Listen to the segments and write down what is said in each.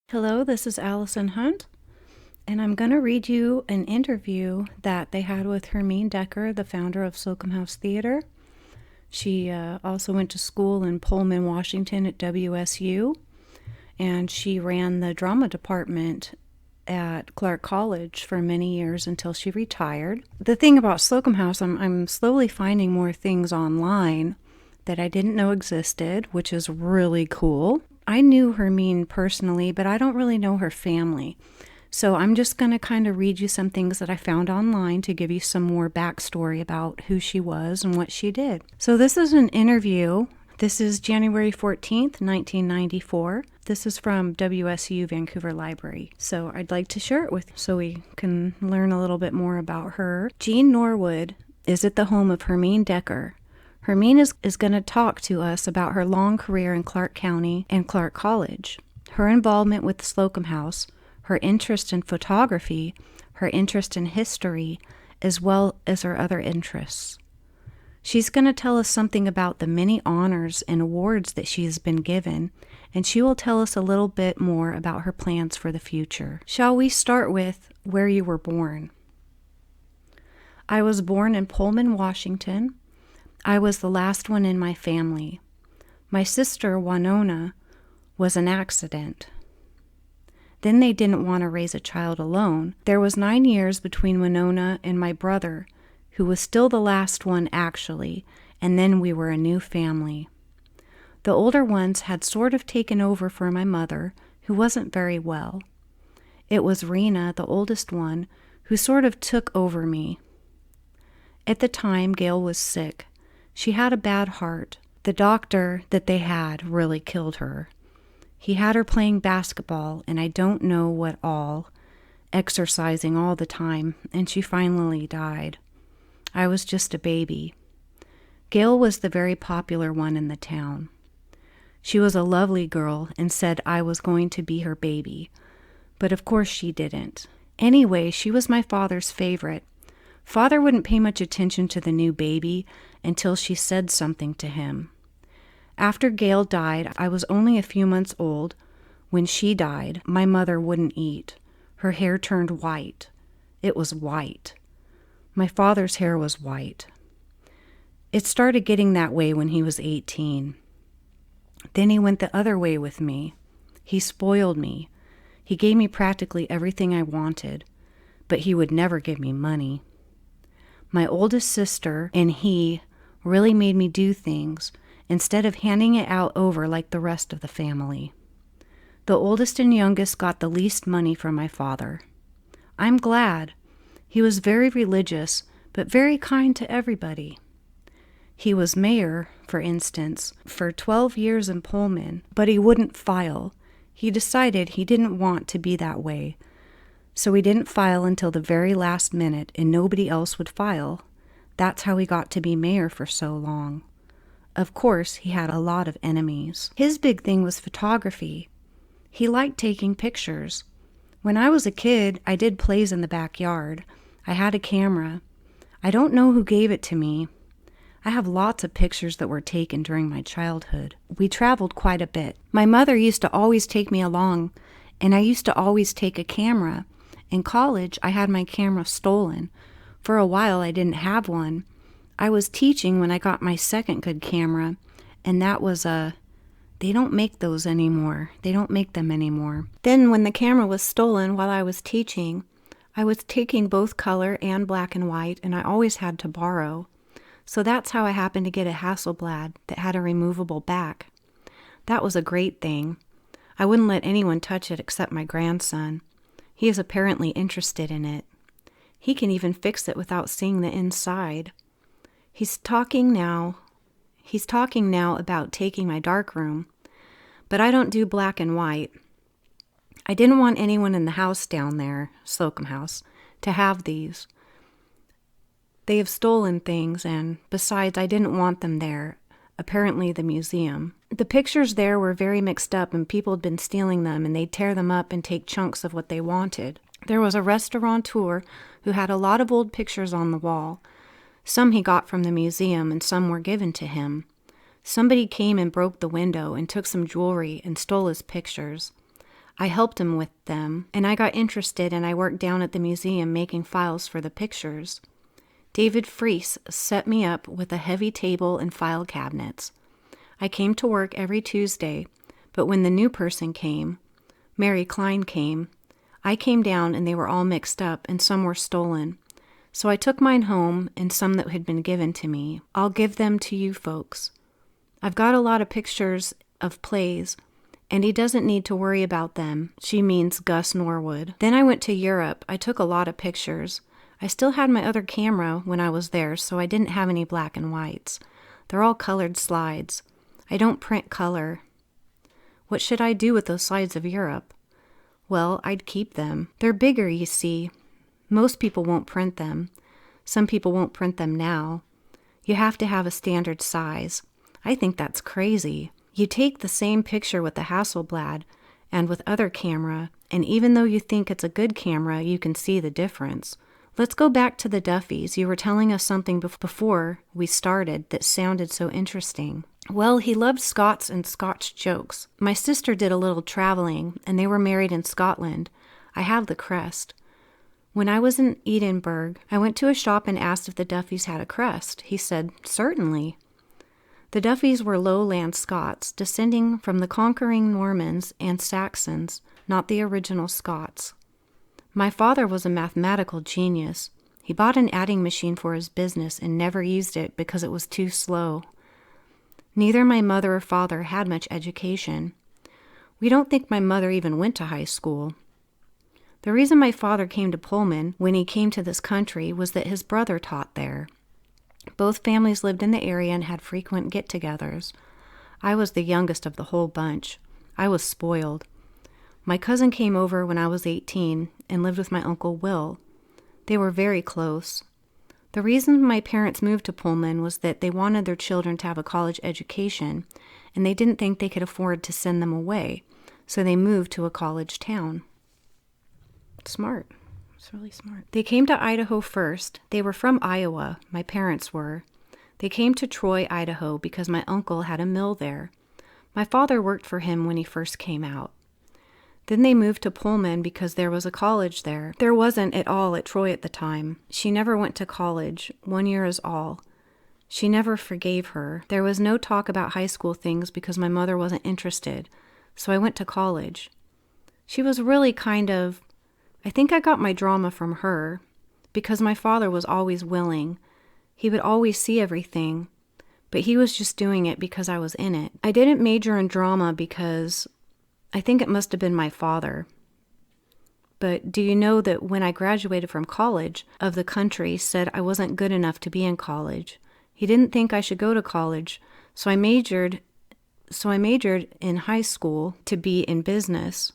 Hello, this is Allison Hunt, and I'm going to read you an interview that they had with Hermine Decker, the founder of Slocum House Theater. She also went to school in Pullman, Washington at WSU, and she ran the drama department at Clark College for many years until she retired. The thing about Slocum House, I'm slowly finding more things online that I didn't know existed, which is really cool. I knew Hermine personally, but I don't really know her family. So I'm just going to kind of read you some things that I found online to give you some more backstory about who she was and what she did. So this is an interview. This is January 14th, 1994. This is from WSU Vancouver Library. So I'd like to share it with you so we can learn a little bit more about her. Jean Norwood is at the home of Hermine Decker. Hermine is going to talk to us about her long career in Clark County and Clark College, her involvement with the Slocum House, her interest in photography, her interest in history, as well as her other interests. She's going to tell us something about the many honors and awards that she has been given, and she will tell us a little bit more about her plans for the future. Shall we start with where you were born? I was born in Pullman, Washington. I was the last one in my family. My sister, Winona, was an accident. Then they didn't want to raise a child alone. There was 9 years between Winona and my brother, who was still the last one actually, and then we were a new family. The older ones had sort of taken over for my mother, who wasn't very well. It was Rena, the oldest one, who sort of took over me. At the time, Gail was sick. She had a bad heart. The doctor that they had really killed her. He had her playing basketball, and I don't know what all, exercising all the time, and she finally died. I was just a baby. Gail was the very popular one in the town. She was a lovely girl and said I was going to be her baby, but of course she didn't. Anyway, she was my father's favorite. Father wouldn't pay much attention to the new baby until she said something to him. After Gail died, I was only a few months old. When she died, my mother wouldn't eat. Her hair turned white. It was white. My father's hair was white. It started getting that way when he was 18. Then he went the other way with me. He spoiled me. He gave me practically everything I wanted, but he would never give me money. My oldest sister and he really made me do things instead of handing it out over like the rest of the family. The oldest and youngest got the least money from my father. I'm glad. He was very religious, but very kind to everybody. He was mayor, for instance, for 12 years in Pullman, but he wouldn't file. He decided he didn't want to be that way. So he didn't file until the very last minute, and nobody else would file. That's how he got to be mayor for so long. Of course, he had a lot of enemies. His big thing was photography. He liked taking pictures. When I was a kid, I did plays in the backyard. I had a camera. I don't know who gave it to me. I have lots of pictures that were taken during my childhood. We traveled quite a bit. My mother used to always take me along, and I used to always take a camera. In college, I had my camera stolen. For a while, I didn't have one. I was teaching when I got my second good camera, and that was they don't make those anymore. They don't make them anymore. Then when the camera was stolen while I was teaching, I was taking both color and black and white, and I always had to borrow. So that's how I happened to get a Hasselblad that had a removable back. That was a great thing. I wouldn't let anyone touch it except my grandson. He is apparently interested in it. He can even fix it without seeing the inside. He's talking now about taking my darkroom, but I don't do black and white. I didn't want anyone in the house down there, Slocum House, to have these. They have stolen things, and besides, I didn't want them there, apparently the museum. The pictures there were very mixed up, and people had been stealing them, and they'd tear them up and take chunks of what they wanted. There was a restaurateur who had a lot of old pictures on the wall. Some he got from the museum, and some were given to him. Somebody came and broke the window and took some jewelry and stole his pictures. I helped him with them, and I got interested and I worked down at the museum making files for the pictures. David Freese set me up with a heavy table and file cabinets. I came to work every Tuesday, but when the new person came, Mary Klein came, I came down and they were all mixed up and some were stolen. So I took mine home and some that had been given to me. I'll give them to you folks. I've got a lot of pictures of plays, and he doesn't need to worry about them. She means Gus Norwood. Then I went to Europe. I took a lot of pictures. I still had my other camera when I was there, so I didn't have any black and whites. They're all colored slides. I don't print color. What should I do with those slides of Europe? Well, I'd keep them. They're bigger, you see. Most people won't print them. Some people won't print them now. You have to have a standard size. I think that's crazy. You take the same picture with the Hasselblad and with other camera, and even though you think it's a good camera, you can see the difference. Let's go back to the Duffys. You were telling us something before we started that sounded so interesting. Well, he loved Scots and Scotch jokes. My sister did a little traveling, and they were married in Scotland. I have the crest. When I was in Edinburgh, I went to a shop and asked if the Duffys had a crest. He said, certainly. The Duffys were lowland Scots, descending from the conquering Normans and Saxons, not the original Scots. My father was a mathematical genius. He bought an adding machine for his business and never used it because it was too slow. Neither my mother or father had much education. We don't think my mother even went to high school. The reason my father came to Pullman when he came to this country was that his brother taught there. Both families lived in the area and had frequent get-togethers. I was the youngest of the whole bunch. I was spoiled. My cousin came over when I was 18 and lived with my Uncle Will. They were very close. The reason my parents moved to Pullman was that they wanted their children to have a college education, and they didn't think they could afford to send them away, so they moved to a college town. Smart. It's really smart. They came to Idaho first. They were from Iowa, my parents were. They came to Troy, Idaho, because my uncle had a mill there. My father worked for him when he first came out. Then they moved to Pullman because there was a college there. There wasn't at all at Troy at the time. She never went to college. 1 year is all. She never forgave her. There was no talk about high school things because my mother wasn't interested, so I went to college. She was really I think I got my drama from her because my father was always willing. He would always see everything, but he was just doing it because I was in it. I didn't major in drama because I think it must have been my father. But do you know that when I graduated from college, of the country said I wasn't good enough to be in college. He didn't think I should go to college, so I majored in high school to be in business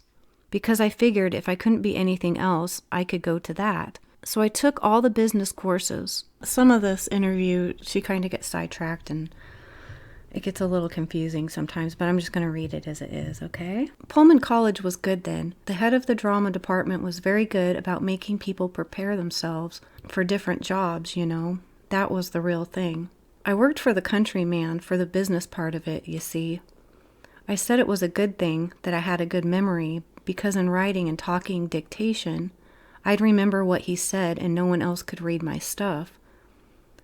because I figured if I couldn't be anything else, I could go to that. So I took all the business courses. Some of this interview, she kind of gets sidetracked and it gets a little confusing sometimes, but I'm just going to read it as it is, okay? Pullman College was good then. The head of the drama department was very good about making people prepare themselves for different jobs, you know. That was the real thing. I worked for the countryman for the business part of it, you see. I said it was a good thing that I had a good memory because in writing and talking dictation, I'd remember what he said and no one else could read my stuff.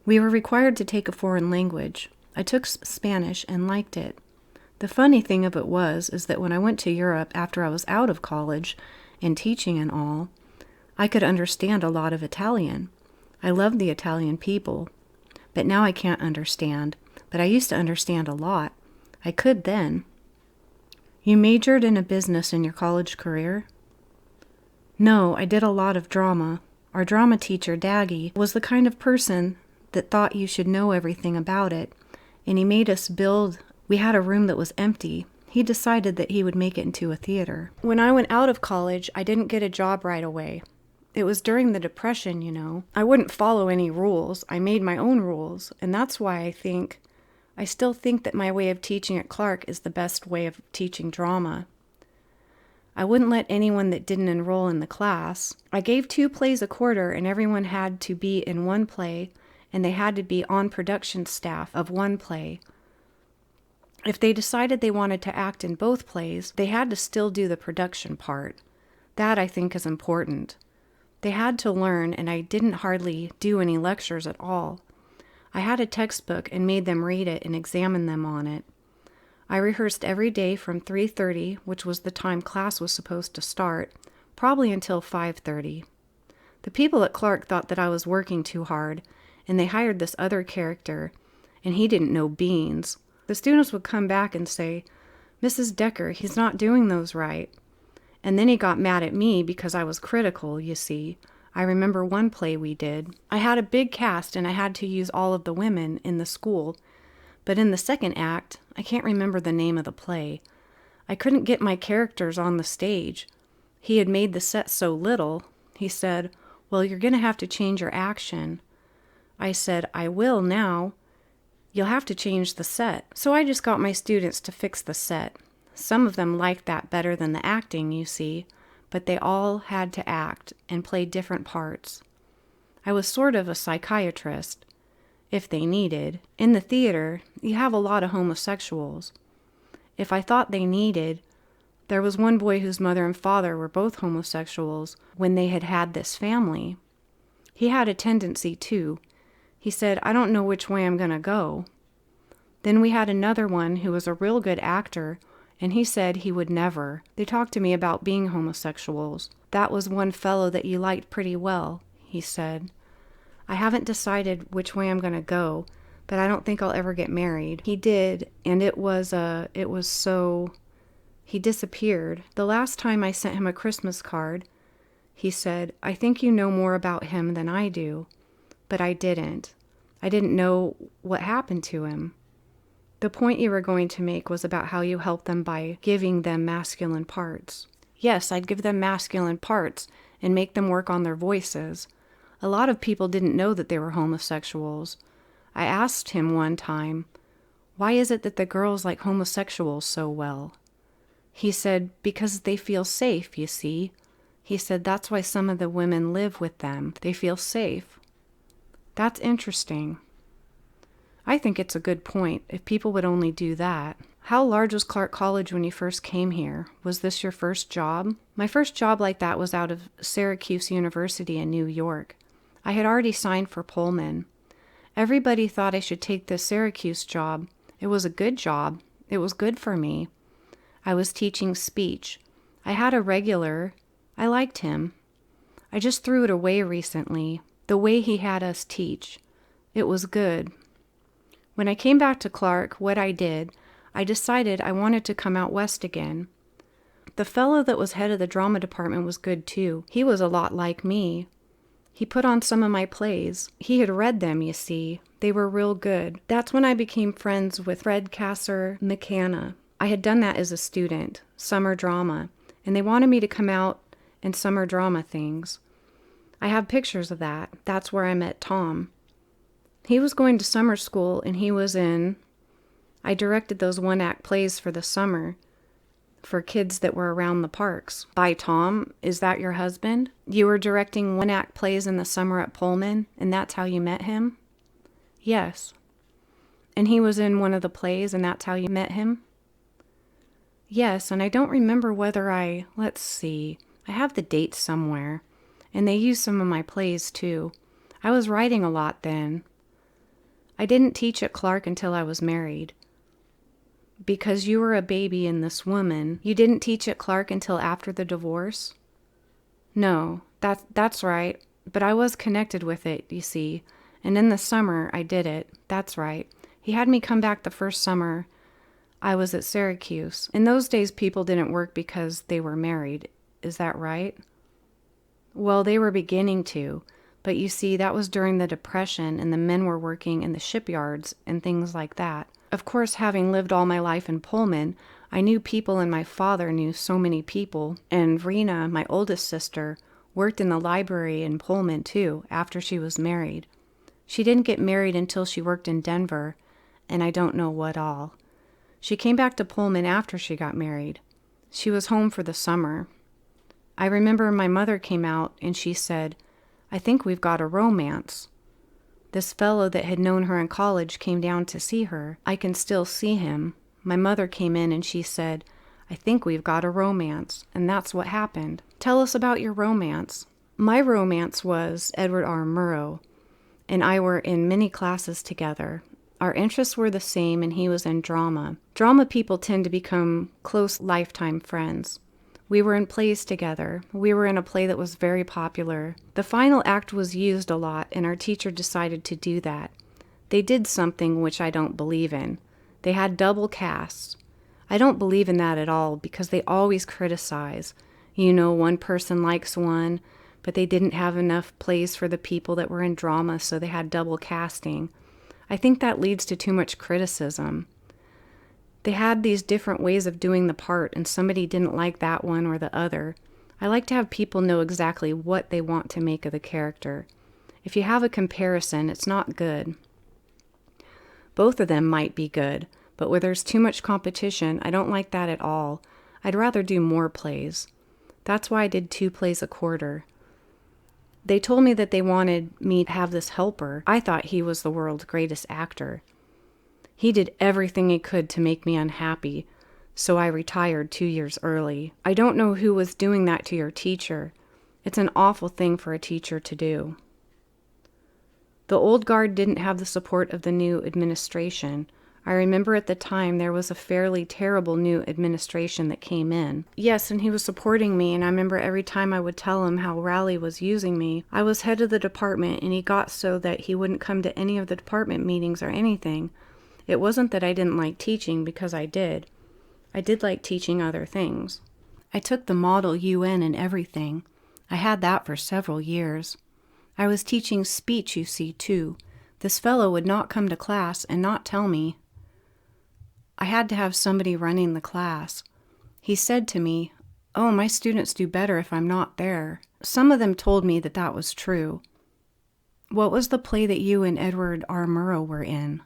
We were required to take a foreign language. I took Spanish and liked it. The funny thing of it is that when I went to Europe after I was out of college and teaching and all, I could understand a lot of Italian. I loved the Italian people, but now I can't understand. But I used to understand a lot. I could then. You majored in a business in your college career? No, I did a lot of drama. Our drama teacher, Daggy, was the kind of person that thought you should know everything about it. And he made us build. We had a room that was empty. He decided that he would make it into a theater. When I went out of college, I didn't get a job right away. It was during the Depression, you know. I wouldn't follow any rules. I made my own rules. And that's why I still think that my way of teaching at Clark is the best way of teaching drama. I wouldn't let anyone that didn't enroll in the class. I gave 2 plays a quarter and everyone had to be in 1 play and they had to be on production staff of 1 play. If they decided they wanted to act in both plays, they had to still do the production part. That, I think, is important. They had to learn, and I didn't hardly do any lectures at all. I had a textbook and made them read it and examine them on it. I rehearsed every day from 3:30, which was the time class was supposed to start, probably until 5:30. The people at Clark thought that I was working too hard, and they hired this other character, and he didn't know beans. The students would come back and say, "Mrs. Decker, he's not doing those right." And then he got mad at me because I was critical, you see. I remember one play we did. I had a big cast, and I had to use all of the women in the school. But in the second act, I can't remember the name of the play, I couldn't get my characters on the stage. He had made the set so little. He said, "Well, you're going to have to change your action." I said, "I will now. You'll have to change the set." So I just got my students to fix the set. Some of them liked that better than the acting, you see, but they all had to act and play different parts. I was sort of a psychiatrist, if they needed. In the theater, you have a lot of homosexuals. If I thought they needed, there was one boy whose mother and father were both homosexuals when they had had this family. He had a tendency too. He said, "I don't know which way I'm going to go." Then we had another one who was a real good actor, and he said he would never. They talked to me about being homosexuals. "That was one fellow that you liked pretty well," he said. "I haven't decided which way I'm going to go, but I don't think I'll ever get married." He did, and he disappeared. The last time I sent him a Christmas card, he said, "I think you know more about him than I do." But I didn't. I didn't know what happened to him. The point you were going to make was about how you help them by giving them masculine parts. Yes, I'd give them masculine parts and make them work on their voices. A lot of people didn't know that they were homosexuals. I asked him one time, "Why is it that the girls like homosexuals so well?" He said, "Because they feel safe, you see." He said, "That's why some of the women live with them. They feel safe." That's interesting. I think it's a good point, if people would only do that. How large was Clark College when you first came here? Was this your first job? My first job like that was out of Syracuse University in New York. I had already signed for Pullman. Everybody thought I should take the Syracuse job. It was a good job. It was good for me. I was teaching speech. I had a regular. I liked him. I just threw it away recently, the way he had us teach. It was good. When I came back to Clark, what I did, I decided I wanted to come out west again. The fellow that was head of the drama department was good too. He was a lot like me. He put on some of my plays. He had read them, you see. They were real good. That's when I became friends with Fred Kasser McCanna. I had done that as a student, summer drama, and they wanted me to come out and summer drama things. I have pictures of that. That's where I met Tom. He was going to summer school, and I directed those one-act plays for the summer for kids that were around the parks. By Tom, is that your husband? You were directing one-act plays in the summer at Pullman, and that's how you met him? Yes. And he was in one of the plays, and that's how you met him? Yes, and I don't remember whether let's see, I have the dates somewhere, and they used some of my plays too. I was writing a lot then. I didn't teach at Clark until I was married. Because you were a baby in this woman, you didn't teach at Clark until after the divorce? No, that's right, but I was connected with it, you see, and in the summer I did it. That's right. He had me come back the first summer I was at Syracuse. In those days, people didn't work because they were married. Is that right? Well, they were beginning to, but you see, that was during the Depression, and the men were working in the shipyards and things like that. Of course, having lived all my life in Pullman, I knew people, and my father knew so many people. And Rena, my oldest sister, worked in the library in Pullman too, after she was married. She didn't get married until she worked in Denver, and I don't know what all. She came back to Pullman after she got married. She was home for the summer. I remember my mother came out, and she said, "I think we've got a romance." This fellow that had known her in college came down to see her. I can still see him. my mother came in and she said, "I think we've got a romance," and that's what happened. Tell us about your romance. My romance was Edward R. Murrow, and I were in many classes together. Our interests were the same, and he was in drama. Drama people tend to become close lifetime friends. We were in plays together. We were in a play that was very popular. The final act was used a lot, and our teacher decided to do that. They did something which I don't believe in. They had double casts. I don't believe in that at all because they always criticize. You know, one person likes one, but they didn't have enough plays for the people that were in drama, so they had double casting. I think that leads to too much criticism. They had these different ways of doing the part, and somebody didn't like that one or the other. I like to have people know exactly what they want to make of the character. If you have a comparison, it's not good. Both of them might be good, but where there's too much competition, I don't like that at all. I'd rather do more plays. That's why I did 2 plays a quarter. They told me that they wanted me to have this helper. I thought he was the world's greatest actor. He did everything he could to make me unhappy, so I retired 2 years early. I don't know who was doing that to your teacher. It's an awful thing for a teacher to do. The old guard didn't have the support of the new administration. I remember at the time there was a fairly terrible new administration that came in. Yes, and he was supporting me, and I remember every time I would tell him how Raleigh was using me. I was head of the department, and he got so that he wouldn't come to any of the department meetings or anything. It wasn't that I didn't like teaching, because I did. I did like teaching other things. I took the Model UN and everything. I had that for several years. I was teaching speech, you see, too. This fellow would not come to class and not tell me. I had to have somebody running the class. He said to me, "Oh, my students do better if I'm not there." Some of them told me that that was true. What was the play that you and Edward R. Murrow were in?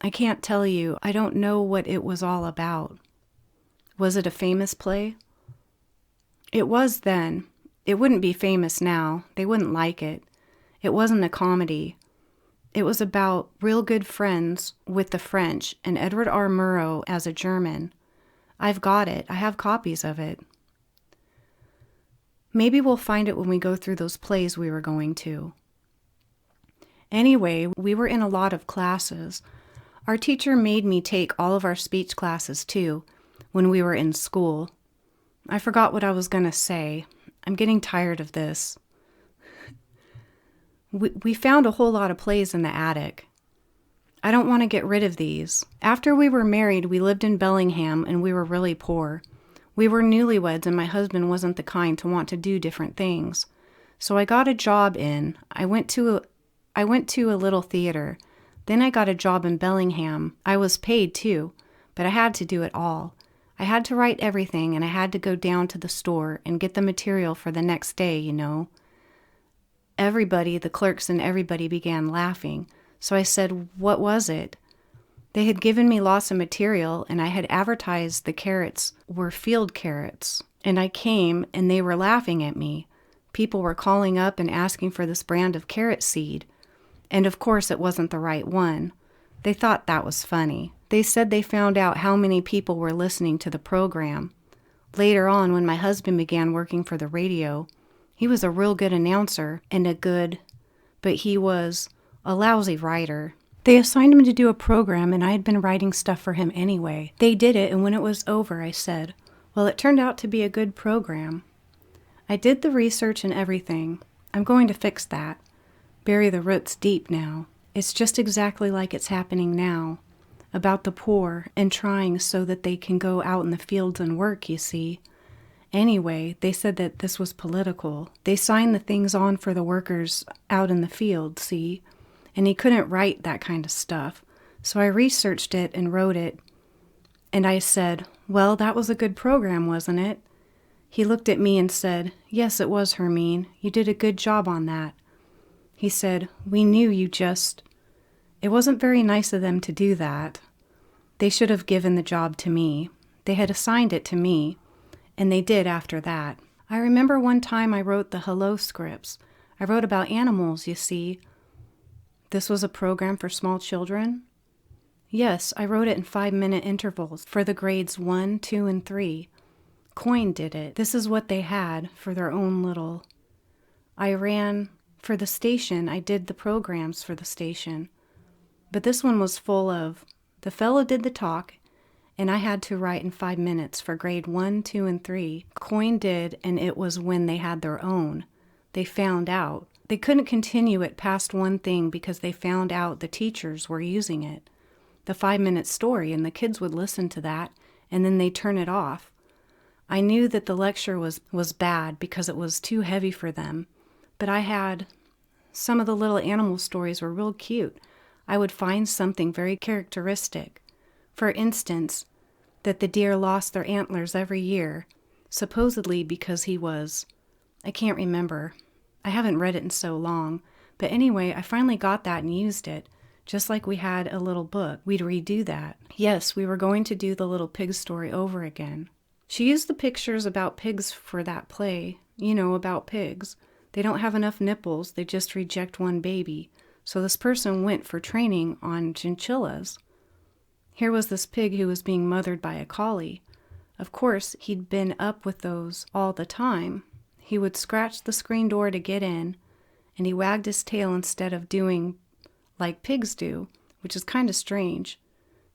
I can't tell you. I don't know what it was all about. Was it a famous play? It was then. It wouldn't be famous now. They wouldn't like it. It wasn't a comedy. It was about real good friends with the French and Edward R. Murrow as a German. I've got it. I have copies of it. Maybe we'll find it when we go through those plays we were going to. Anyway, we were in a lot of classes. Our teacher made me take all of our speech classes too, when we were in school. I forgot what I was going to say. I'm getting tired of this. We found a whole lot of plays in the attic. I don't want to get rid of these. After we were married, we lived in Bellingham, and we were really poor. We were newlyweds, and my husband wasn't the kind to want to do different things. So I got a job in. I went to a little theater. Then I got a job in Bellingham. I was paid too, but I had to do it all. I had to write everything, and I had to go down to the store and get the material for the next day, you know. Everybody, the clerks and everybody, began laughing. So I said, "What was it?" They had given me lots of material, and I had advertised the carrots were field carrots. And I came, and they were laughing at me. People were calling up and asking for this brand of carrot seed. And of course it wasn't the right one. They thought that was funny. They said they found out how many people were listening to the program. Later on, when my husband began working for the radio, he was a real good announcer but he was a lousy writer. They assigned him to do a program, and I had been writing stuff for him anyway. They did it, and when it was over, I said, "Well, it turned out to be a good program." I did the research and everything. I'm going to fix that. Bury the roots deep now. It's just exactly like it's happening now. About the poor and trying so that they can go out in the fields and work, you see. Anyway, they said that this was political. They signed the things on for the workers out in the field, see? And he couldn't write that kind of stuff. So I researched it and wrote it. And I said, "Well, that was a good program, wasn't it?" He looked at me and said, "Yes, it was, Hermine. You did a good job on that." He said, "We knew you just..." It wasn't very nice of them to do that. They should have given the job to me. They had assigned it to me. And they did after that. I remember one time I wrote the hello scripts. I wrote about animals, you see. This was a program for small children. Yes, I wrote it in 5-minute intervals for the grades 1, 2, and 3. Coin did it. This is what they had for their own little... I ran for the station. I did the programs for the station. But this one was full of... The fellow did the talk, and I had to write in 5 minutes for grade 1, 2, and 3. Coin did, and it was when they had their own. They found out. They couldn't continue it past one thing because they found out the teachers were using it. The 5-minute story, and the kids would listen to that, and then they'd turn it off. I knew that the lecture was bad because it was too heavy for them, but I had... Some of the little animal stories were real cute. I would find something very characteristic. For instance, that the deer lost their antlers every year, supposedly because he was... I can't remember. I haven't read it in so long. But anyway, I finally got that and used it. Just like we had a little book, we'd redo that. Yes, we were going to do the little pig story over again. She used the pictures about pigs for that play. You know, about pigs. They don't have enough nipples, they just reject one baby. So this person went for training on chinchillas. Here was this pig who was being mothered by a collie. Of course, he'd been up with those all the time. He would scratch the screen door to get in, and he wagged his tail instead of doing like pigs do, which is kind of strange.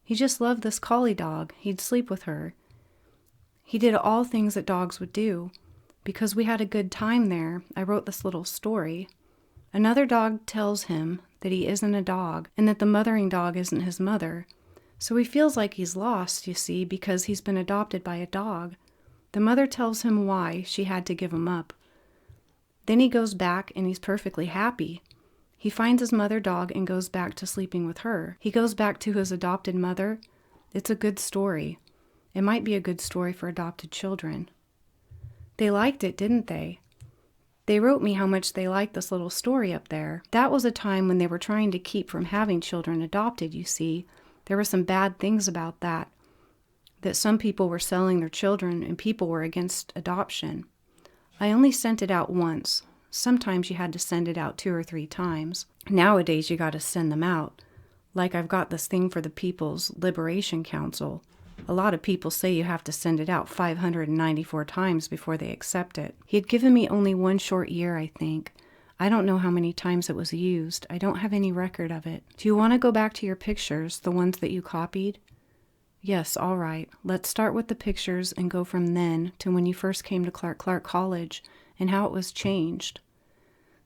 He just loved this collie dog. He'd sleep with her. He did all things that dogs would do. Because we had a good time there, I wrote this little story. Another dog tells him that he isn't a dog and that the mothering dog isn't his mother. So he feels like he's lost, you see, because he's been adopted by a dog. The mother tells him why she had to give him up. Then he goes back and he's perfectly happy. He finds his mother dog and goes back to sleeping with her. He goes back to his adopted mother. It's a good story. It might be a good story for adopted children. They liked it, didn't they? They wrote me how much they liked this little story up there. That was a time when they were trying to keep from having children adopted, you see. There were some bad things about that some people were selling their children and people were against adoption. I only sent it out once. Sometimes you had to send it out 2 or 3 times. Nowadays you got to send them out. Like I've got this thing for the People's Liberation Council. A lot of people say you have to send it out 594 times before they accept it. He had given me only 1 short year, I think. I don't know how many times it was used. I don't have any record of it. Do you want to go back to your pictures, the ones that you copied? Yes, all right. Let's start with the pictures and go from then to when you first came to Clark College and how it was changed.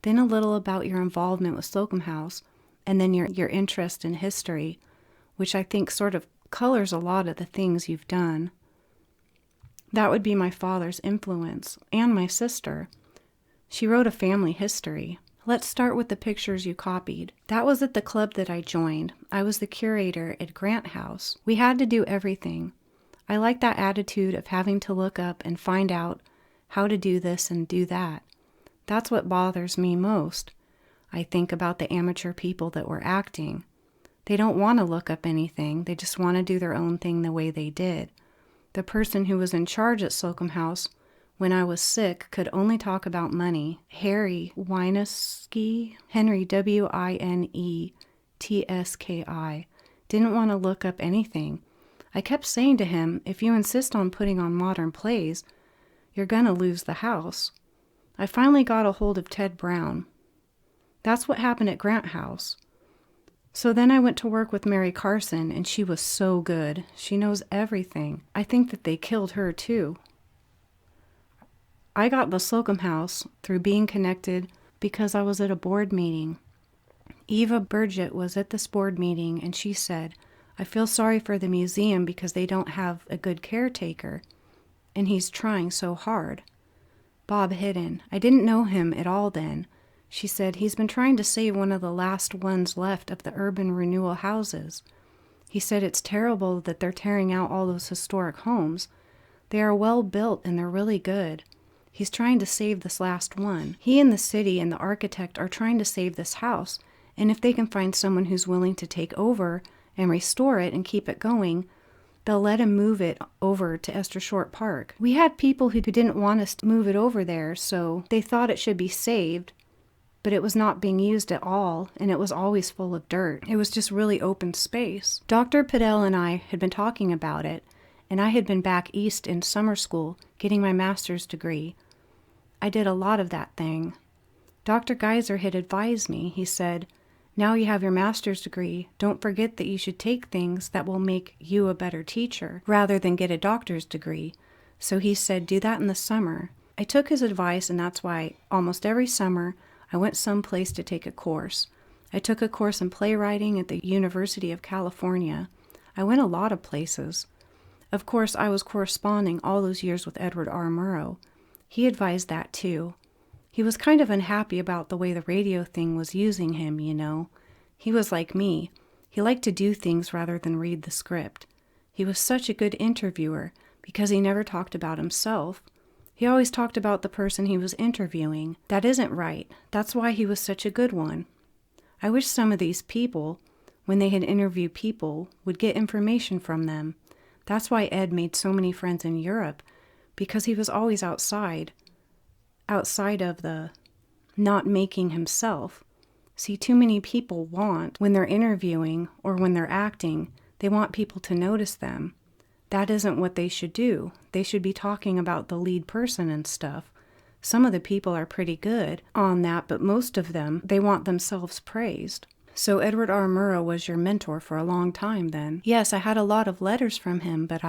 Then a little about your involvement with Slocum House, and then your interest in history, which I think sort of colors a lot of the things you've done. That would be my father's influence, and my sister. She wrote a family history. Let's start with the pictures you copied. That was at the club that I joined. I was the curator at Grant House. We had to do everything. I like that attitude of having to look up and find out how to do this and do that. That's what bothers me most. I think about the amateur people that were acting. They don't want to look up anything. They just want to do their own thing the way they did. The person who was in charge at Slocum House when I was sick could only talk about money. Henry Wineski, Henry Winetski, didn't want to look up anything. I kept saying to him, if you insist on putting on modern plays, you're going to lose the house. I finally got a hold of Ted Brown. That's what happened at Grant House. So then I went to work with Mary Carson, and she was so good. She knows everything. I think that they killed her, too. I got the Slocum House through being connected because I was at a board meeting. Eva Burgett was at this board meeting, and she said, I feel sorry for the museum because they don't have a good caretaker, and he's trying so hard. Bob Hidden. I didn't know him at all then. She said, he's been trying to save one of the last ones left of the urban renewal houses. He said it's terrible that they're tearing out all those historic homes. They are well built and they're really good. He's trying to save this last one. He and the city and the architect are trying to save this house, and if they can find someone who's willing to take over and restore it and keep it going, they'll let him move it over to Esther Short Park. We had people who didn't want us to move it over there, so they thought it should be saved. but it was not being used at all, and it was always full of dirt. It was just really open space. Dr. Padel and I had been talking about it, and I had been back east in summer school getting my master's degree. I did a lot of that thing. Dr. Geiser had advised me. He said, "Now you have your master's degree, don't forget that you should take things that will make you a better teacher rather than get a doctor's degree." So he said, do that in the summer. I took his advice, and that's why almost every summer I went someplace to take a course. I took a course in playwriting at the University of California. I went a lot of places. Of course, I was corresponding all those years with Edward R. Murrow. He advised that too. He was kind of unhappy about the way the radio thing was using him, you know. He was like me. He liked to do things rather than read the script. He was such a good interviewer because he never talked about himself. He always talked about the person he was interviewing. That isn't right. That's why he was such a good one. I wish some of these people, when they had interviewed people, would get information from them. That's why Ed made so many friends in Europe, because he was always outside of the not making himself. See, too many people want, when they're interviewing or when they're acting, they want people to notice them. That isn't what they should do. They should be talking about the lead person and stuff. Some of the people are pretty good on that, but most of them, they want themselves praised. So Edward R. Murrow was your mentor for a long time then. Yes, I had a lot of letters from him, but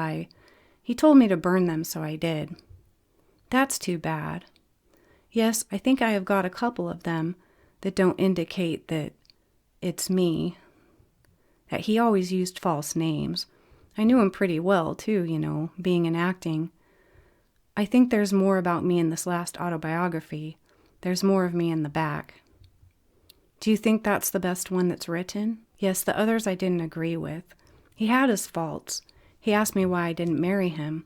he told me to burn them, so I did. That's too bad. Yes, I think I have got a couple of them that don't indicate that it's me. That he always used false names. I knew him pretty well, too, you know, being in acting. I think there's more about me in this last autobiography. There's more of me in the back. Do you think that's the best one that's written? Yes, the others I didn't agree with. He had his faults. He asked me why I didn't marry him.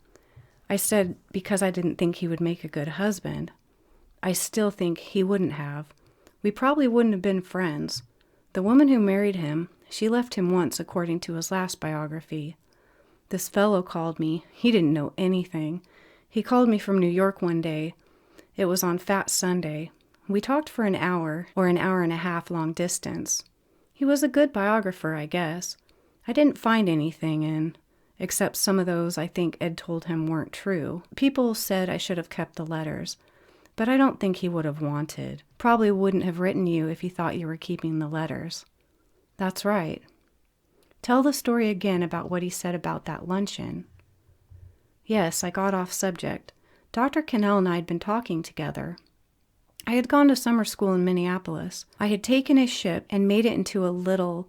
I said because I didn't think he would make a good husband. I still think he wouldn't have. We probably wouldn't have been friends. The woman who married him, she left him once, according to his last biography. This fellow called me. He didn't know anything. He called me from New York one day. It was on Fat Sunday. We talked for an hour, or an hour and a half long distance. He was a good biographer, I guess. I didn't find anything in, except some of those I think Ed told him weren't true. People said I should have kept the letters, but I don't think he would have wanted. Probably wouldn't have written you if he thought you were keeping the letters. That's right. Tell the story again about what he said about that luncheon. Yes, I got off subject. Dr. Cannell and I had been talking together. I had gone to summer school in Minneapolis. I had taken a ship and made it into a little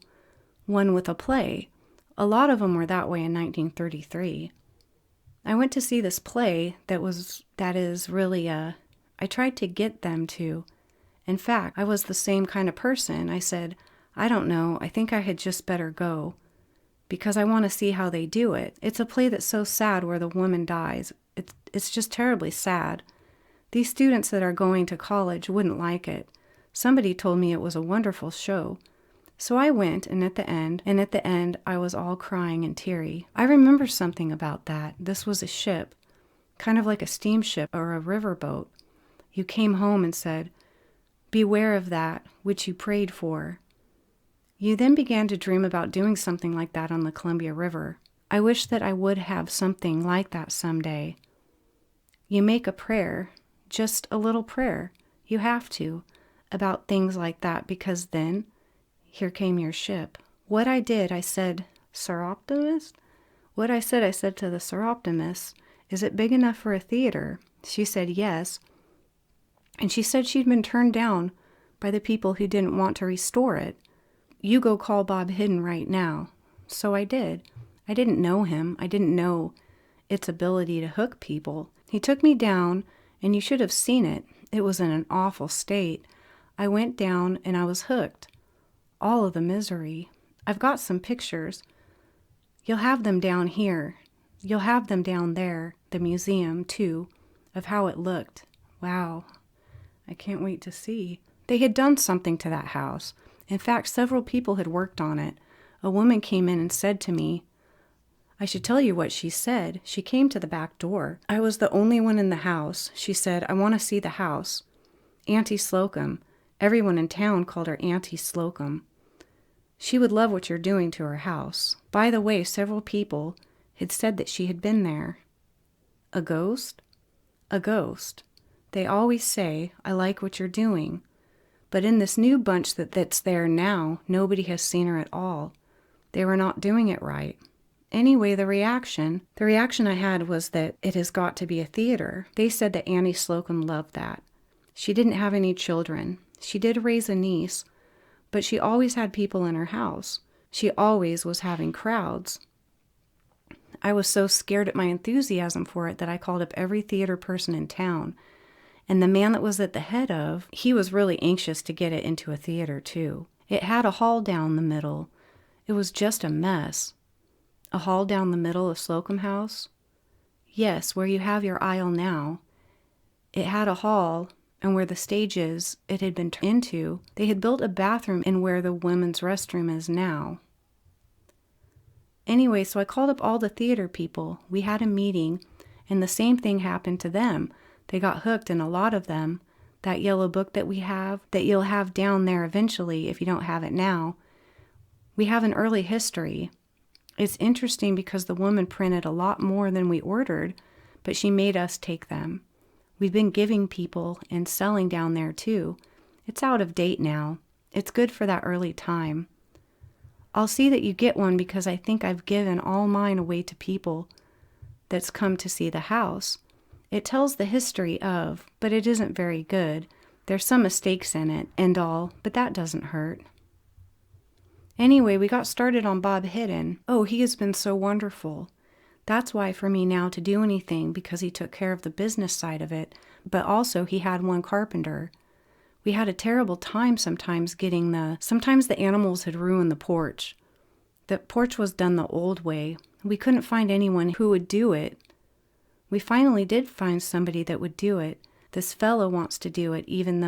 one with a play. A lot of them were that way in 1933. I went to see this play I tried to get them to. In fact, I was the same kind of person. I said, I don't know, I think I had just better go, because I want to see how they do it. It's a play that's so sad where the woman dies. It's just terribly sad. These students that are going to college wouldn't like it. Somebody told me it was a wonderful show. So I went, and at the end, I was all crying and teary. I remember something about that. This was a ship, kind of like a steamship or a riverboat. You came home and said, "Beware of that which you prayed for." You then began to dream about doing something like that on the Columbia River. I wish that I would have something like that someday. You make a prayer, just a little prayer. You have to, about things like that, because then here came your ship. What I did, I said, Seroptimus? What I said to the Seroptimus, is it big enough for a theater? She said yes. And she said she'd been turned down by the people who didn't want to restore it. You go call Bob Hidden right now. So I did. I didn't know him. I didn't know its ability to hook people. He took me down, and you should have seen it. It was in an awful state. I went down, and I was hooked. All of the misery. I've got some pictures. You'll have them down here. You'll have them down there, the museum, too, of how it looked. Wow. I can't wait to see. They had done something to that house. In fact, several people had worked on it. A woman came in and said to me, I should tell you what she said. She came to the back door. I was the only one in the house. She said, I want to see the house. Auntie Slocum. Everyone in town called her Auntie Slocum. She would love what you're doing to her house. By the way, several people had said that she had been there. A ghost? A ghost. They always say, I like what you're doing. But in this new bunch that's there now, nobody has seen her at all. They were not doing it right. Anyway, the reaction I had was that it has got to be a theater. They said that Annie Slocum loved that. She didn't have any children. She did raise a niece, but she always had people in her house. She always was having crowds. I was so scared at my enthusiasm for it that I called up every theater person in town. And the man that was at the head of, he was really anxious to get it into a theater too. It had a hall down the middle. It was just a mess. A hall down the middle of Slocum House? Yes, where you have your aisle now. It had a hall, and where the stage is, it had been turned into, they had built a bathroom in where the women's restroom is now. Anyway, so I called up all the theater people. We had a meeting, and the same thing happened to them. They got hooked, and a lot of them, that yellow book that we have, that you'll have down there eventually if you don't have it now, we have an early history. It's interesting because the woman printed a lot more than we ordered, but she made us take them. We've been giving people and selling down there too. It's out of date now. It's good for that early time. I'll see that you get one because I think I've given all mine away to people that's come to see the house. It tells the history of, but it isn't very good. There's some mistakes in it and all, but that doesn't hurt. Anyway, we got started on Bob Hidden. Oh, he has been so wonderful. That's why for me now to do anything, because he took care of the business side of it, but also he had one carpenter. We had a terrible time sometimes sometimes the animals had ruined the porch. The porch was done the old way. We couldn't find anyone who would do it. We finally did find somebody that would do it. This fellow wants to do it even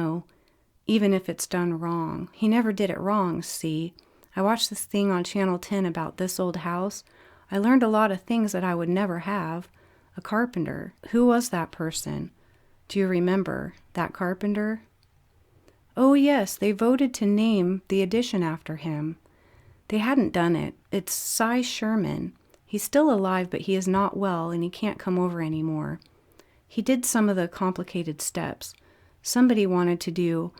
if it's done wrong. He never did it wrong, see? I watched this thing on Channel 10 about this old house. I learned a lot of things that I would never have. A carpenter. Who was that person? Do you remember? That carpenter? Oh yes, they voted to name the addition after him. They hadn't done it. It's Cy Sherman. He's still alive, but he is not well and he can't come over anymore. He did some of the complicated steps. Somebody wanted to do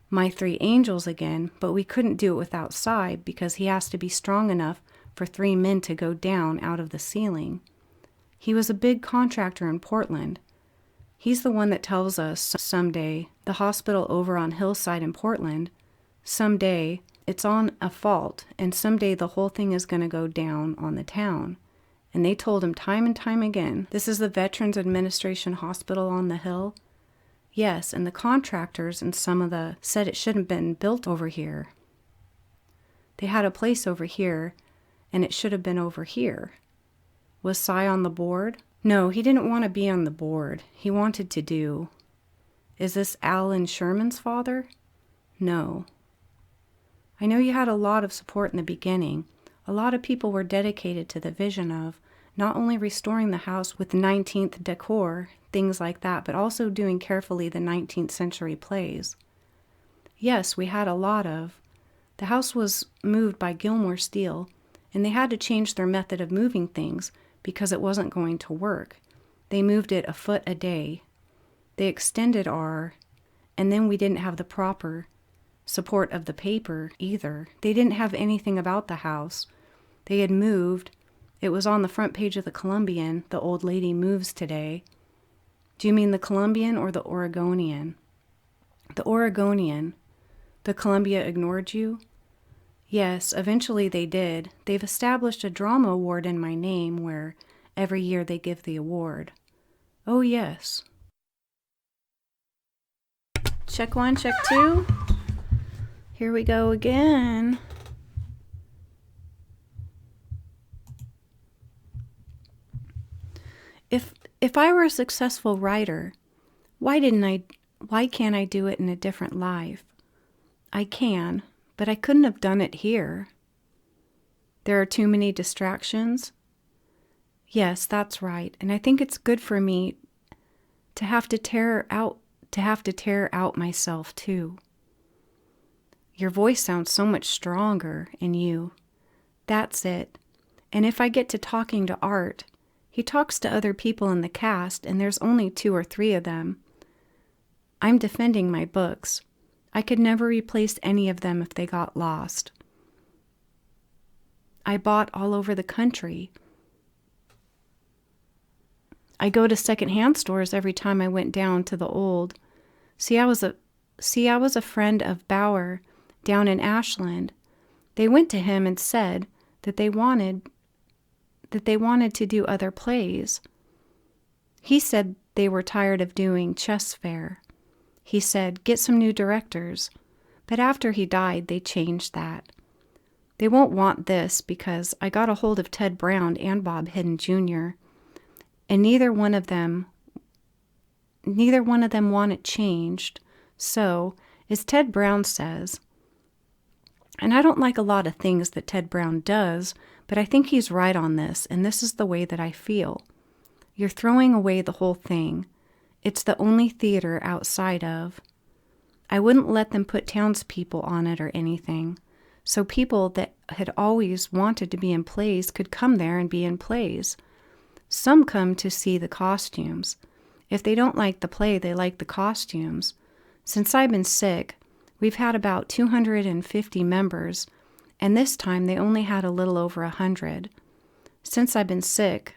My Three Angels again, but we couldn't do it without Cy because he has to be strong enough for 3 men to go down out of the ceiling. He was a big contractor in Portland. He's the one that tells us someday the hospital over on Hillside in Portland, someday it's on a fault, and someday the whole thing is going to go down on the town. And they told him time and time again, this is the Veterans Administration Hospital on the hill. Yes, and the contractors and some of the said it shouldn't have been built over here. They had a place over here, and it should have been over here. Was Cy on the board? No, he didn't want to be on the board. He wanted to do. Is this Alan Sherman's father? No. I know you had a lot of support in the beginning. A lot of people were dedicated to the vision of not only restoring the house with 19th decor, things like that, but also doing carefully the 19th century plays. Yes, we had a lot of. The house was moved by Gilmore Steel, and they had to change their method of moving things because it wasn't going to work. They moved it a foot a day. They extended and then we didn't have the proper support of the paper either. They didn't have anything about the house. They had moved. It was on the front page of the Columbian, the old lady moves today. Do you mean the Columbian or the Oregonian? The Oregonian. The Columbia ignored you? Yes, eventually they did. They've established a drama award in my name where every year they give the award. Oh, yes. Check 1, check 2. Here we go again. If I were a successful writer, why can't I do it in a different life? I can, but I couldn't have done it here. There are too many distractions. Yes, that's right. And I think it's good for me to have to tear out myself too. Your voice sounds so much stronger in you. That's it. And if I get to talking to Art, he talks to other people in the cast, and there's only 2 or 3 of them. I'm defending my books. I could never replace any of them if they got lost. I bought all over the country. I go to secondhand stores every time I went down to the old. I was a friend of Bauer down in Ashland. They went to him and said that they wanted to do other plays. He said they were tired of doing Chess Fair. He said, get some new directors. But after he died, they changed that. They won't want this because I got a hold of Ted Brown and Bob Hidden Jr., and neither one of them want it changed. So, as Ted Brown says, and I don't like a lot of things that Ted Brown does, but I think he's right on this, and this is the way that I feel. You're throwing away the whole thing. It's the only theater outside of. I wouldn't let them put townspeople on it or anything, so people that had always wanted to be in plays could come there and be in plays. Some come to see the costumes. If they don't like the play, they like the costumes. Since I've been sick, we've had about 250 members, and this time they only had a little over 100. Since I've been sick.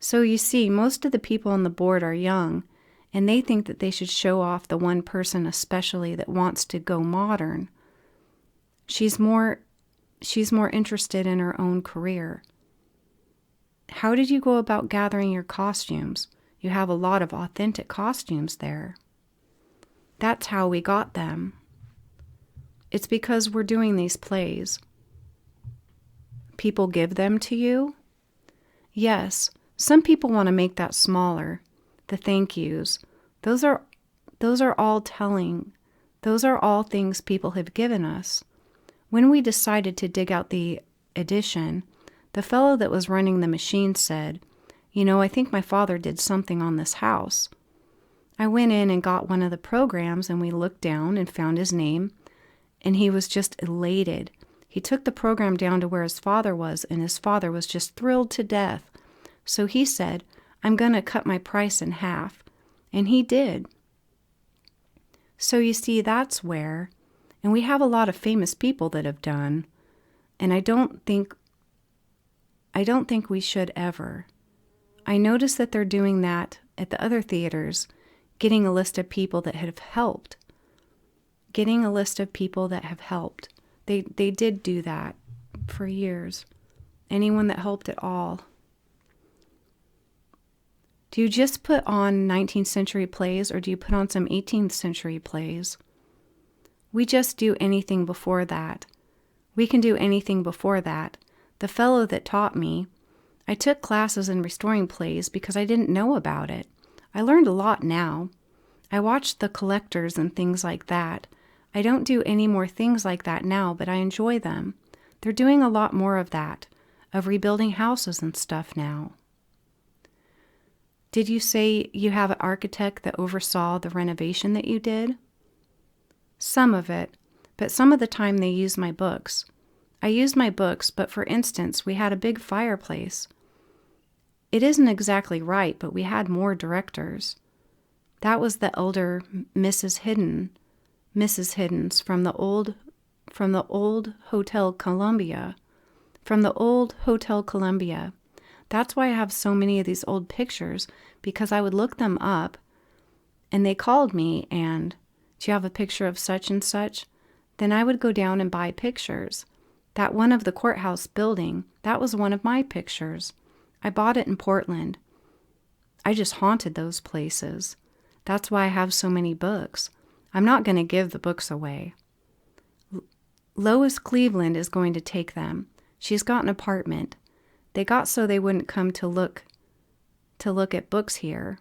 So you see, most of the people on the board are young, and they think that they should show off the one person especially that wants to go modern. She's more interested in her own career. How did you go about gathering your costumes? You have a lot of authentic costumes there. That's how we got them. It's because we're doing these plays. People give them to you? Yes, some people want to make that smaller. The thank yous. Those are all telling. Those are all things people have given us. When we decided to dig out the edition, the fellow that was running the machine said, I think my father did something on this house. I went in and got one of the programs, and we looked down and found his name, and he was just elated. He took the program down to where his father was, and his father was just thrilled to death. So he said, I'm going to cut my price in half. And he did. So you see, that's where, and we have a lot of famous people that have done, and I don't think we should ever. I notice that they're doing that at the other theaters, getting a list of people that have helped. Getting a list of people that have helped. They did do that for years. Anyone that helped at all. Do you just put on 19th century plays, or do you put on some 18th century plays? We just do anything before that. We can do anything before that. The fellow that taught me, I took classes in restoring plays because I didn't know about it. I learned a lot now. I watched the collectors and things like that. I don't do any more things like that now, but I enjoy them. They're doing a lot more of that, of rebuilding houses and stuff now. Did you say you have an architect that oversaw the renovation that you did? Some of it, but some of the time they used my books. I used my books, but for instance, we had a big fireplace. It isn't exactly right, but we had more directors. That was the elder Mrs. Hiddens from the old Hotel Columbia. That's why I have so many of these old pictures, because I would look them up, and they called me, and, do you have a picture of such and such? Then I would go down and buy pictures. That one of the courthouse building, that was one of my pictures. I bought it in Portland. I just haunted those places. That's why I have so many books. I'm not going to give the books away. Lois Cleveland is going to take them. She's got an apartment. They got so they wouldn't come to look at books here.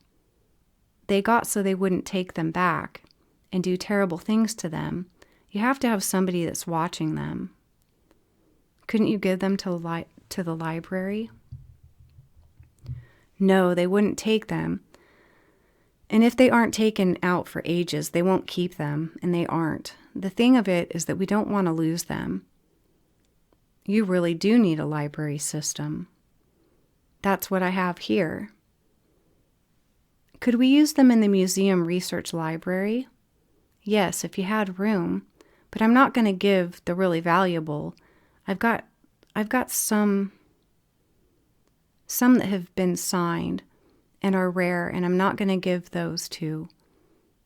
They got so they wouldn't take them back and do terrible things to them. You have to have somebody that's watching them. Couldn't you give them to the library? No, they wouldn't take them. And if they aren't taken out for ages, they won't keep them, and they aren't. the thing of it is that we don't want to lose them. You really do need a library system. That's what I have here. Could we use them in the museum research library? Yes, if you had room, but I'm not going to give the really valuable. I've got some that have been signed and are rare, and I'm not going to give those to.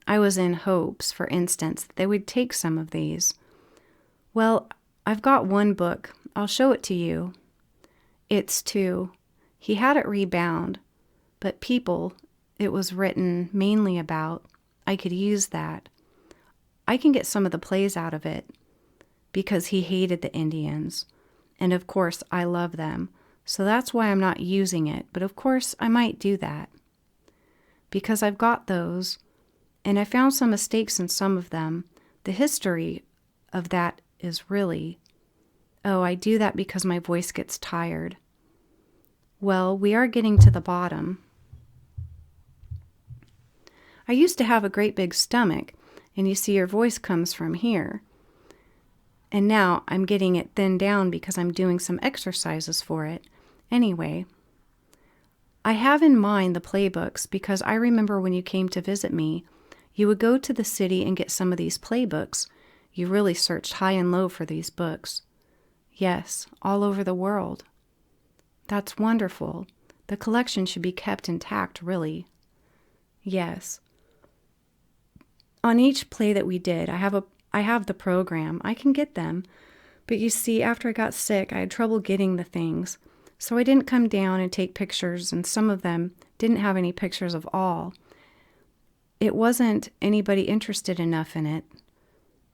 I was in hopes, for instance, that they would take some of these. Well, I've got one book. I'll show it to you. It's to, he had it rebound, but people it was written mainly about, I could use that. I can get some of the plays out of it because he hated the Indians. And of course, I love them. So that's why I'm not using it. But of course, I might do that because I've got those. And I found some mistakes in some of them. The history of that is really, oh, I do that because my voice gets tired. Well, we are getting to the bottom. I used to have a great big stomach, and you see your voice comes from here. And now I'm getting it thinned down because I'm doing some exercises for it. Anyway, I have in mind the playbooks because I remember when you came to visit me, you would go to the city and get some of these playbooks. You really searched high and low for these books. Yes, all over the world. That's wonderful. The collection should be kept intact, really. Yes. On each play that we did, I have the program. I can get them. But you see, after I got sick, I had trouble getting the things. So I didn't come down and take pictures, and some of them didn't have any pictures of all. It wasn't anybody interested enough in it.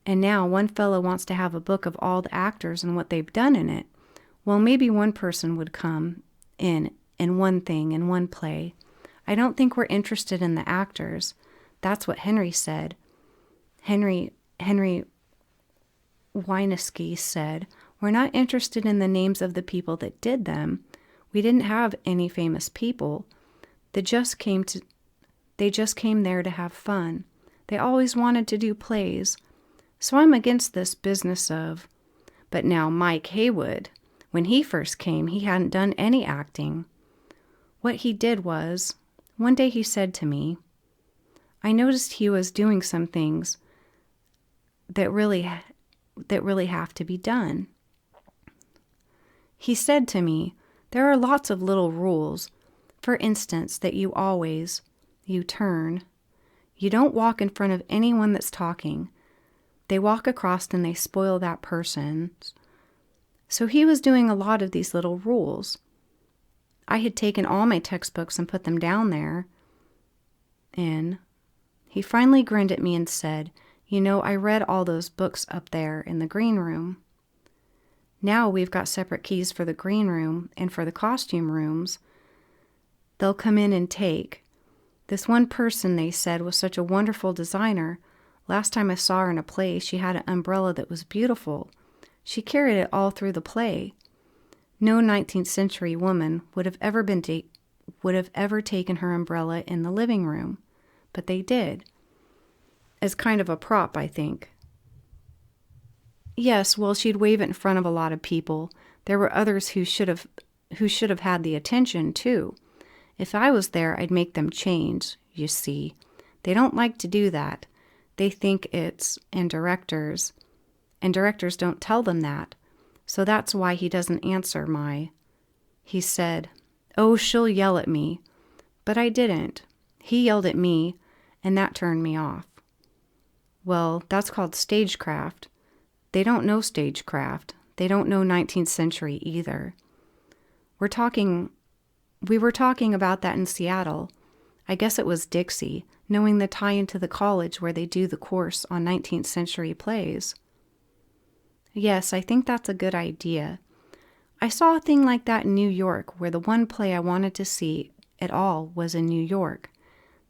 And now one fellow wants to have a book of all the actors and what they've done in it. Well, maybe one person would come in one thing, in one play. I don't think we're interested in the actors. That's what Henry said. Henry Wineski said, we're not interested in the names of the people that did them. We didn't have any famous people. They just came there to have fun. They always wanted to do plays. So I'm against this business of, but now Mike Haywood, when he first came, he hadn't done any acting. What he did was, one day he said to me, I noticed he was doing some things that really have to be done. He said to me, there are lots of little rules. For instance, that you turn. You don't walk in front of anyone that's talking. They walk across and they spoil that person. So he was doing a lot of these little rules. I had taken all my textbooks and put them down there. And he finally grinned at me and said, I read all those books up there in the green room. Now we've got separate keys for the green room and for the costume rooms. They'll come in and take. This one person, they said, was such a wonderful designer. Last time I saw her in a play, she had an umbrella that was beautiful. She carried it all through the play. No 19th century woman would have ever taken her umbrella in the living room, but they did. As kind of a prop, I think. Yes, well, she'd wave it in front of a lot of people. There were others who should have had the attention, too. If I was there, I'd make them change, you see. They don't like to do that. They think and directors don't tell them that. So that's why he doesn't answer He said, oh, she'll yell at me. But I didn't. He yelled at me, and that turned me off. Well, that's called stagecraft. They don't know stagecraft. They don't know 19th century either. We were talking about that in Seattle. I guess it was Dixie, knowing the tie into the college where they do the course on 19th century plays. Yes, I think that's a good idea. I saw a thing like that in New York, where the one play I wanted to see at all was in New York.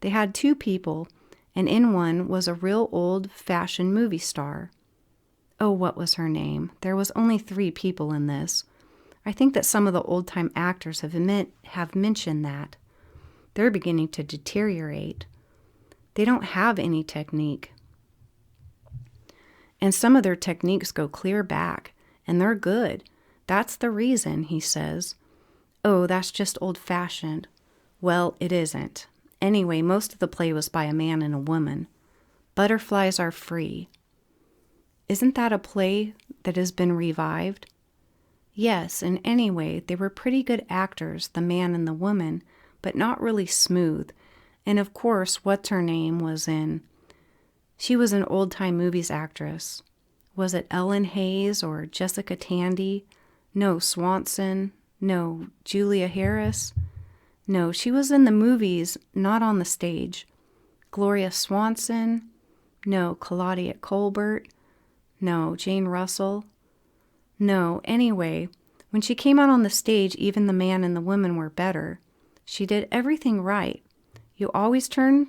They had two people, and in one was a real old-fashioned movie star. Oh, what was her name? There was only 3 people in this. I think that some of the old-time actors have mentioned that. They're beginning to deteriorate. They don't have any technique. And some of their techniques go clear back, and they're good. That's the reason, he says. Oh, that's just old-fashioned. Well, it isn't. Anyway, most of the play was by a man and a woman. Butterflies Are Free. Isn't that a play that has been revived? Yes, and anyway, they were pretty good actors, the man and the woman, but not really smooth. And of course, what's-her-name was in. She was an old-time movies actress. Was it Ellen Hayes or Jessica Tandy? No, Swanson. No, Julia Harris. No, she was in the movies, not on the stage. Gloria Swanson. No, Claudia Colbert. No, Jane Russell. No, anyway, when she came out on the stage, even the man and the woman were better. She did everything right. You always turn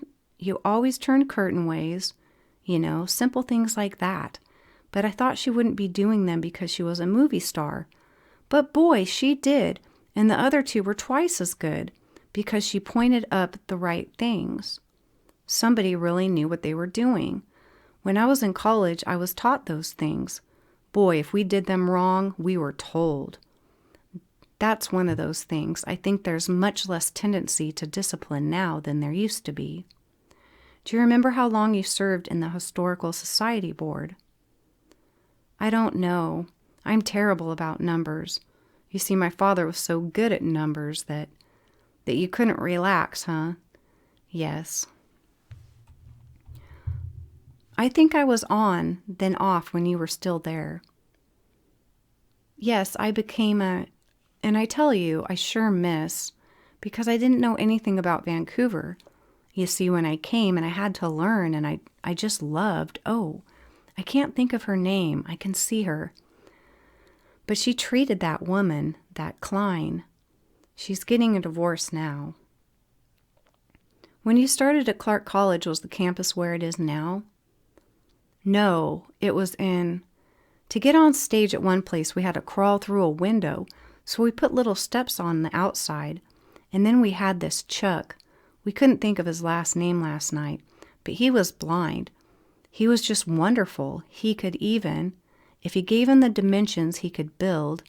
curtain ways, simple things like that. But I thought she wouldn't be doing them because she was a movie star. But boy, she did, and the other two were twice as good because she pointed up the right things. Somebody really knew what they were doing. When I was in college, I was taught those things. Boy, if we did them wrong, we were told. That's one of those things. I think there's much less tendency to discipline now than there used to be. Do you remember how long you served in the Historical Society Board? I don't know. I'm terrible about numbers. You see, my father was so good at numbers that you couldn't relax, huh? Yes. I think I was on, then off when you were still there. Yes, I became and I tell you, I sure miss, because I didn't know anything about Vancouver. You see, when I came and I had to learn, and I just loved, I can't think of her name. I can see her. But she treated that woman, that Klein. She's getting a divorce now. When you started at Clark College, was the campus where it is now? No, it was in. To get on stage at one place, we had to crawl through a window, so we put little steps on the outside. And then we had this Chuck. We couldn't think of his last name last night, but he was blind. He was just wonderful. He could even, if you gave him the dimensions, he could build.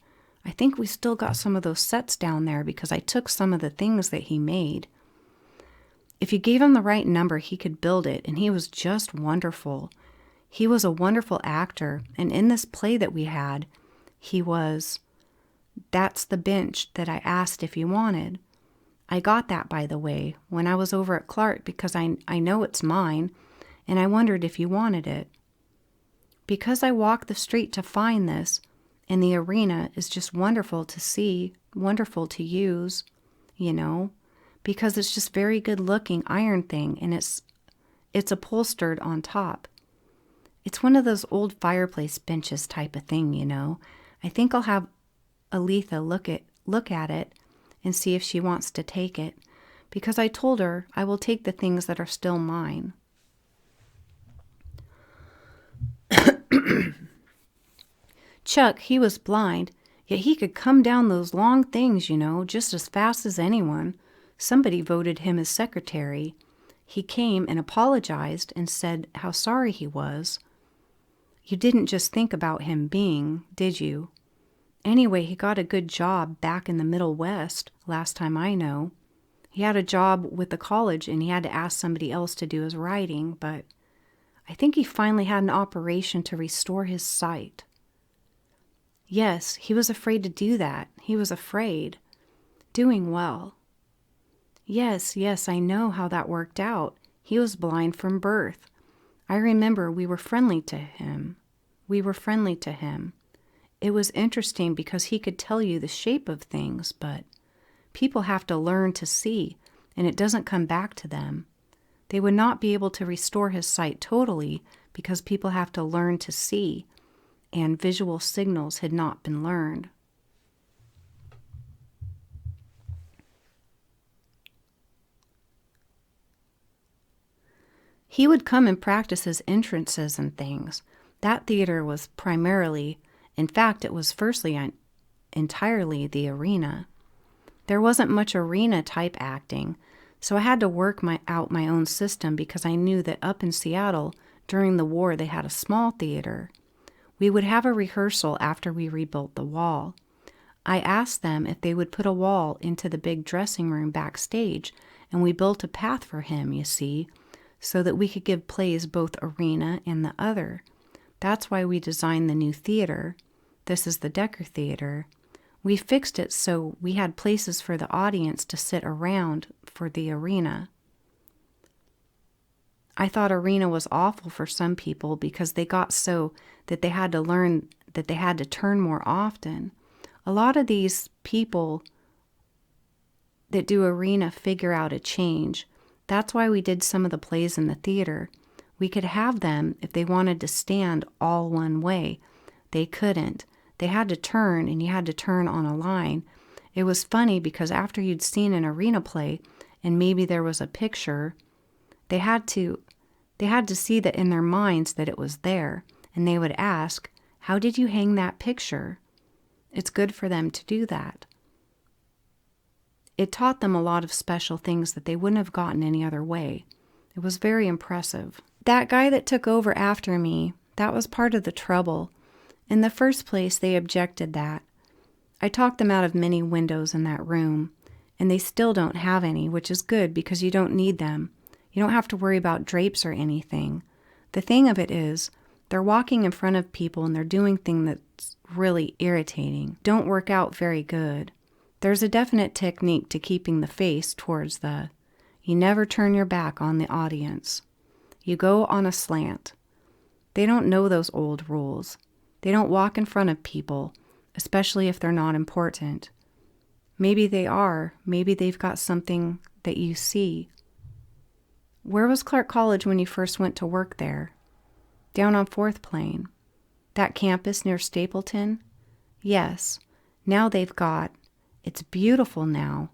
I think we still got some of those sets down there because I took some of the things that he made. If you gave him the right number, he could build it, and he was just wonderful. He was a wonderful actor, and in this play that we had, he was. That's the bench that I asked if you wanted. I got that, by the way, when I was over at Clark because I know it's mine, and I wondered if you wanted it. Because I walked the street to find this, and the arena is just wonderful to see, wonderful to use, because it's just very good-looking iron thing, and it's upholstered on top. It's one of those old fireplace benches type of thing, I think I'll have Aletha look at it and see if she wants to take it, because I told her I will take the things that are still mine. Chuck, he was blind, yet he could come down those long things, just as fast as anyone. Somebody voted him as secretary. He came and apologized and said how sorry he was. You didn't just think about him being, did you? Anyway, he got a good job back in the Middle West, last time I know. He had a job with the college and he had to ask somebody else to do his writing, but I think he finally had an operation to restore his sight. Yes, he was afraid to do that. He was afraid. Doing well. Yes, I know how that worked out. He was blind from birth. I remember we were friendly to him. It was interesting because he could tell you the shape of things, but people have to learn to see, and it doesn't come back to them. They would not be able to restore his sight totally because people have to learn to see, and visual signals had not been learned. He would come and practice his entrances and things. That theater was primarily, in fact, it was firstly entirely the arena. There wasn't much arena-type acting, so I had to work out my own system because I knew that up in Seattle, During the war, they had a small theater. We would have a rehearsal after we rebuilt the wall. I asked them if they would put a wall into the big dressing room backstage, and we built a path for him, you see, so that we could give plays both arena and the other. That's why we designed the new theater. This is the Decker Theater. We fixed it so we had places for the audience to sit around for the arena. I thought arena was awful for some people because they got so that they had to learn that they had to turn more often. A lot of these people that do arena figure out a change. That's why we did some of the plays in the theater. We could have them if they wanted to stand all one way. They couldn't. They had to turn, and you had to turn on a line. It was funny because after you'd seen an arena play and maybe there was a picture, they had to see that in their minds that it was there, and they would ask, "How did you hang that picture?" It's good for them to do that. It taught them a lot of special things that they wouldn't have gotten any other way. It was very impressive. That guy that took over after me, that was part of the trouble. In the first place, they objected that. I talked them out of many windows in that room, and they still don't have any, which is good because you don't need them. You don't have to worry about drapes or anything. The thing of it is, they're walking in front of people and they're doing things that's really irritating. Don't work out very good. There's a definite technique to keeping the face towards you never turn your back on the audience. You go on a slant. They don't know those old rules. They don't walk in front of people, especially if they're not important. Maybe they are. Maybe they've got something that you see. Where was Clark College when you first went to work there? Down on 4th Plain. That campus near Stapleton? Yes. Now it's beautiful now.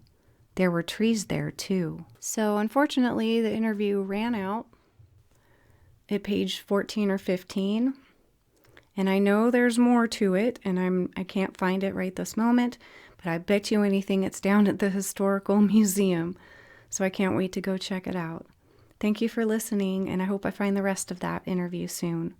There were trees there too. So unfortunately, the interview ran out at page 14 or 15. And I know there's more to it, and I can't find it right this moment, but I bet you anything it's down at the Historical Museum. So I can't wait to go check it out. Thank you for listening, and I hope I find the rest of that interview soon.